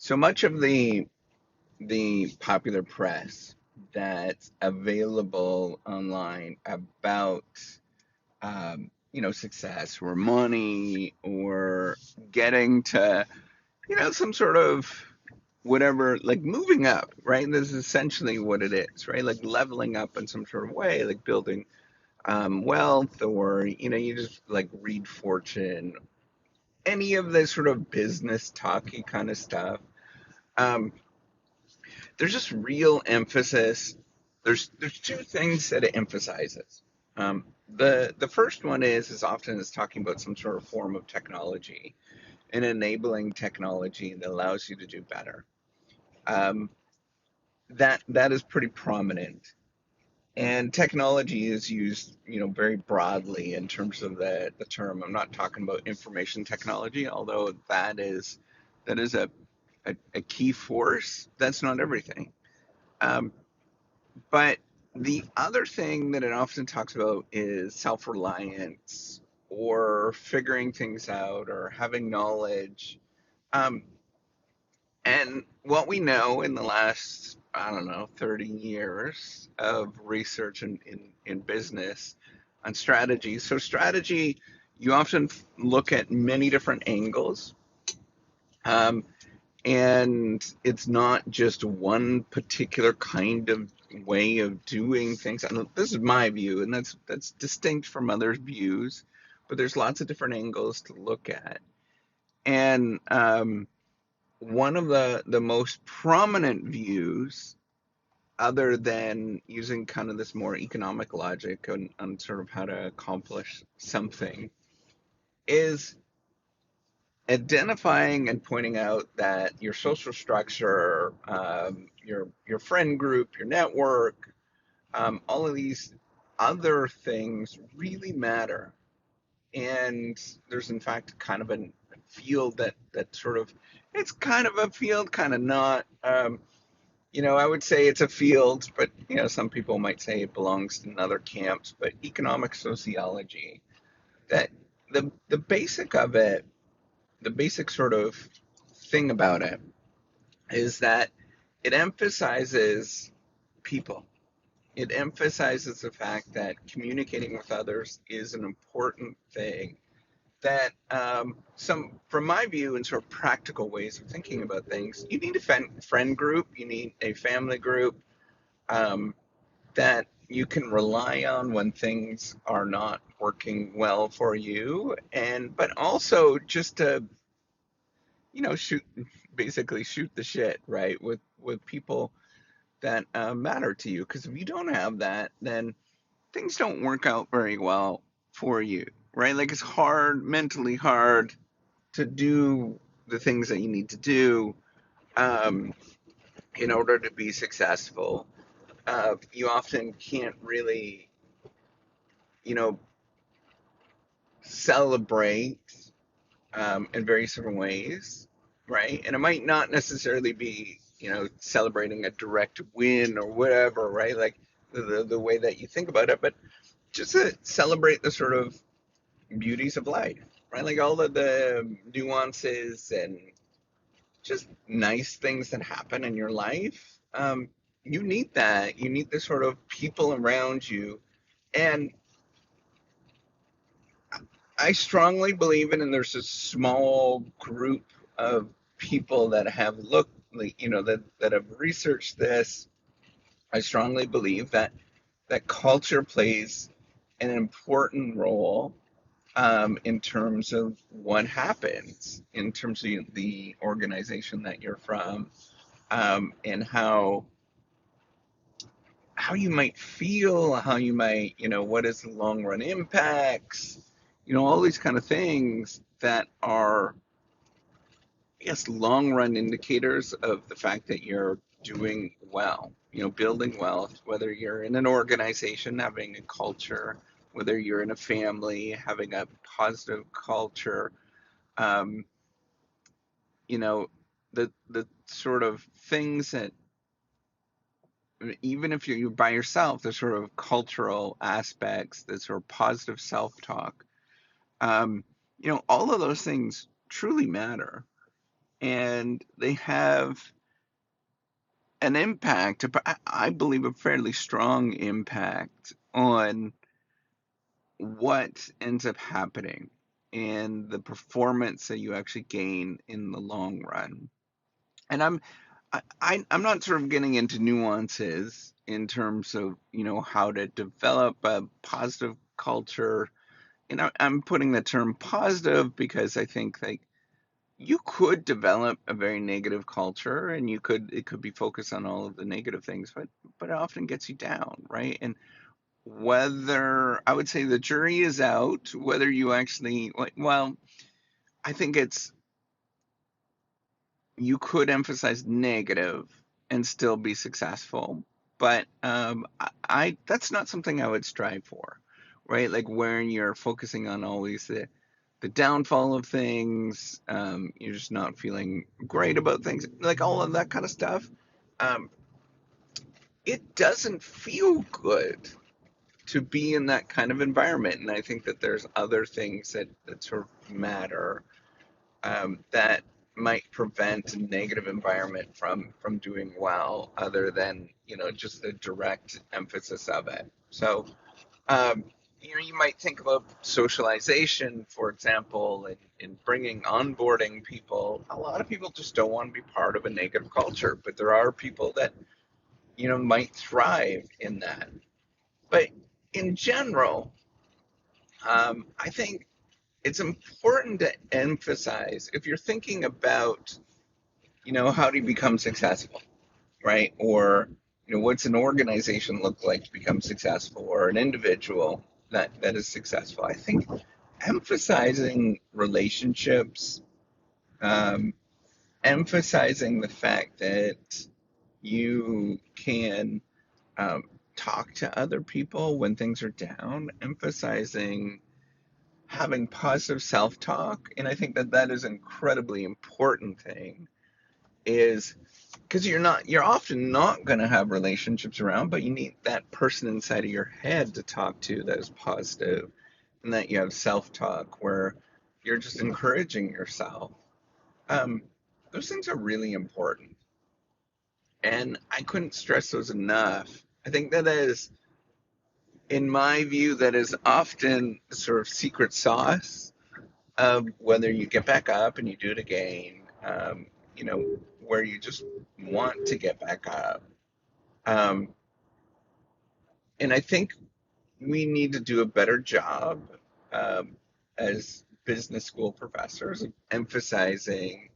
So much of the popular press that's available online about success or money or getting to some sort of whatever, like moving up, right? This is essentially what it is, right? Like leveling up in some sort of way, like building wealth, or you just like read Fortune, any of this sort of business talky kind of stuff. Um, there's just real emphasis. There's two things that it emphasizes. The first one is often is talking about some sort of form of technology and enabling technology that allows you to do better. Um, that is pretty prominent, and technology is used very broadly in terms of the term. I'm not talking about information technology, although that is a key force. That's not everything. Um, But the other thing that it often talks about is self-reliance or figuring things out or having knowledge. Um, and what we know in the last, I don't know, 30 years of research in business on strategy. So strategy, you often look at many different angles. Um, and it's not just one particular kind of way of doing things. And this is my view, and that's distinct from others' views, but there's lots of different angles to look at. And one of the most prominent views, other than using kind of this more economic logic on sort of how to accomplish something, is identifying and pointing out that your social structure, your friend group, your network, all of these other things really matter. And there's in fact kind of a field that sort of, it's kind of a field, kind of not. I would say it's a field, but some people might say it belongs in other camps. But economic sociology, that the basic of it, the basic sort of thing about it is that it emphasizes people. It emphasizes the fact that communicating with others is an important thing. That from my view, in sort of practical ways of thinking about things, you need a friend group, you need a family group um, that you can rely on when things are not working well for you, and but also just to shoot, basically shoot the shit, right, with people that matter to you. Because if you don't have that, then things don't work out very well for you, right? Like it's hard, mentally hard, to do the things that you need to do um, in order to be successful. You often can't really, you know, celebrate in various different ways, right? And it might not necessarily be, celebrating a direct win or whatever, right? Like the way that you think about it, but just to celebrate the sort of beauties of life, right? Like all of the nuances and just nice things that happen in your life. You need that. You need the sort of people around you. And I strongly believe in, and there's a small group of people that have looked, like, that have researched this. I strongly believe that culture plays an important role in terms of what happens, in terms of the organization that you're from, and how you might feel, how you might, what is the long run impacts, all these kind of things that are, yes, long run indicators of the fact that you're doing well, building wealth, whether you're in an organization, having a culture, whether you're in a family, having a positive culture, um, you know, the sort of things that, even if you're by yourself, the sort of cultural aspects, the sort of positive self-talk, all of those things truly matter. and they have an impact, I believe a fairly strong impact on what ends up happening and the performance that you actually gain in the long run. And I'm not sort of getting into nuances in terms of, how to develop a positive culture. And I'm putting the term positive because I think like you could develop a very negative culture, and it could be focused on all of the negative things, but it often gets you down, right? And whether I would say the jury is out, whether you actually like, well, I think it's you could emphasize negative and still be successful, but that's not something I would strive for, right? Like where you're focusing on always the downfall of things, you're just not feeling great about things, like all of that kind of stuff. Um, it doesn't feel good to be in that kind of environment, and I think that there's other things that sort of matter, that might prevent a negative environment from doing well, other than just the direct emphasis of it. So um, you might think about socialization, for example, in bringing onboarding people. A lot of people just don't want to be part of a negative culture, but there are people that might thrive in that. But in general, I think it's important to emphasize, if you're thinking about, how do you become successful, right? Or, what's an organization look like to become successful, or an individual that is successful? I think emphasizing relationships, um, emphasizing the fact that you can um, talk to other people when things are down, emphasizing having positive self-talk, and I think that that is an incredibly important thing, is because you're often not going to have relationships around, but you need that person inside of your head to talk to that is positive, and that you have self-talk where you're just encouraging yourself. um, those things are really important, and I couldn't stress those enough. I think that is, in my view, that is often sort of secret sauce of whether you get back up and you do it again, you know, where you just want to get back up. Um, and I think we need to do a better job, um, as business school professors, of emphasizing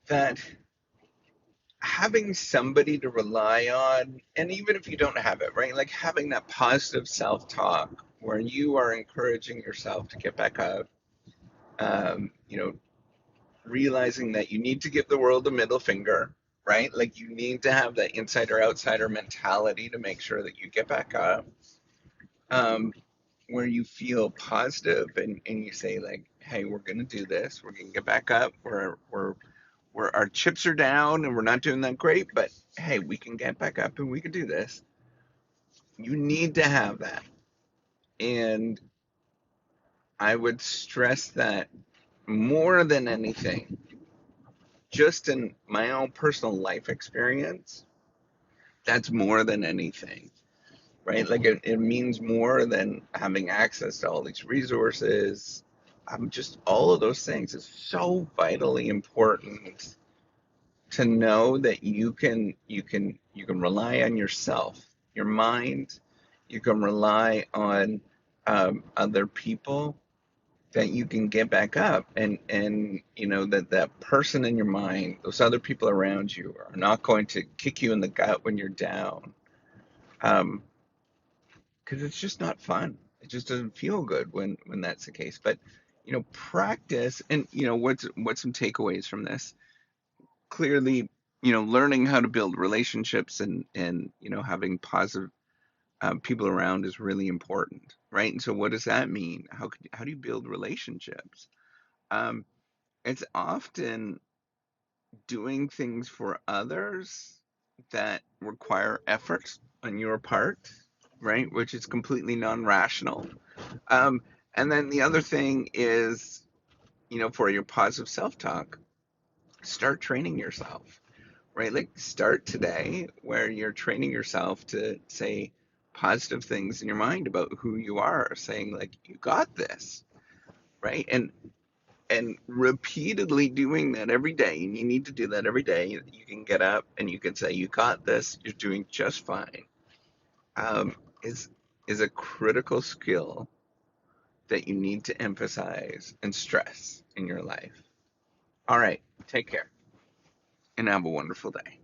that having somebody to rely on, and even if you don't have it, right, like having that positive self talk where you are encouraging yourself to get back up, you know, realizing that you need to give the world a middle finger, right? Like you need to have that insider outsider mentality to make sure that you get back up, um, where you feel positive, and you say like, hey, we're gonna do this. We're gonna get back up. We're our chips are down and we're not doing that great, but hey, we can get back up and we can do this. You need to have that. And I would stress that more than anything, just in my own personal life experience, that's more than anything, right? Like it means more than having access to all these resources. Just all of those things is so vitally important to know that you can rely on yourself, your mind. You can rely on other people, that you can get back up, and that person in your mind, those other people around you, are not going to kick you in the gut when you're down, um because it's just not fun. It just doesn't feel good when that's the case. But practice, and what's some takeaways from this? Clearly, learning how to build relationships, and having positive people around is really important, right? And so what does that mean? How do you build relationships? um it's often doing things for others that require effort on your part, right? Which is completely non-rational. Um, and then the other thing is for your positive self-talk, start training yourself, right? Like start today where you're training yourself to say positive things in your mind about who you are, saying like, you got this, right? And repeatedly doing that every day, and you need to do that every day. You can get up and you can say, you got this, you're doing just fine. um, is is a critical skill that you need to emphasize and stress in your life. All right, take care and have a wonderful day.